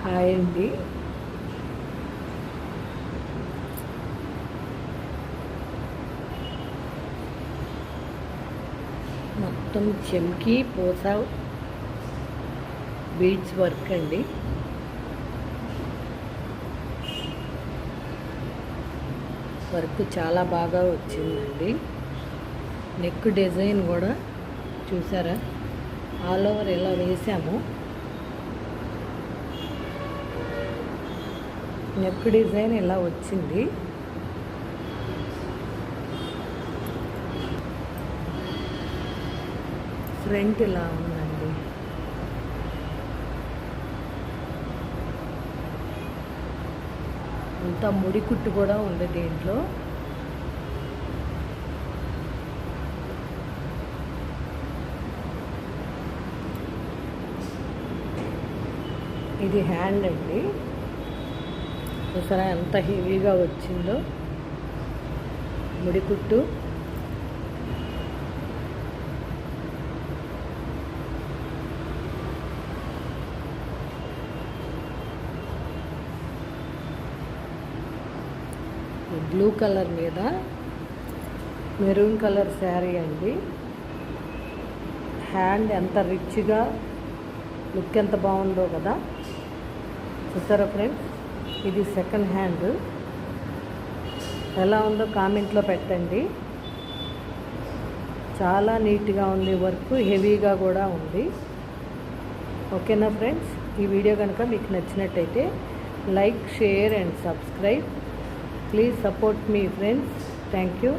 Hi అండి. మొత్తం చెమ్కి పూస బీడ్స్ వర్క్ అండి. వర్క్ చాలా బాగా వచ్చిందండి. నెక్ డిజైన్ కూడా చూసారా, ఆల్ ఓవర్ ఇలా వేసాము. నెక్ డిజైన్ ఇలా వచ్చింది. ఫ్రంట్ ఇలా ఉందండి. ఇంత ముడి కుట్టు కూడా ఉంది దీంట్లో. ఇది హ్యాండ్ అండి. చూసారా ఎంత హెవీగా వచ్చిందో ముడికుట్టు. బ్లూ కలర్ మీద మెరూన్ కలర్ శారీ అండి. హ్యాండ్ ఎంత రిచ్గా, లుక్ ఎంత బాగుందో కదా. చూసారా ఫ్రెండ్స్, ఇది సెకండ్ హ్యాండ్. ఎలా ఉందో కామెంట్లో పెట్టండి. చాలా నీట్గా ఉంది వర్క్, హెవీగా కూడా ఉంది. ఓకేనా ఫ్రెండ్స్, ఈ వీడియో కనుక మీకు నచ్చినట్టయితే like, share and subscribe. Please support me friends. Thank you.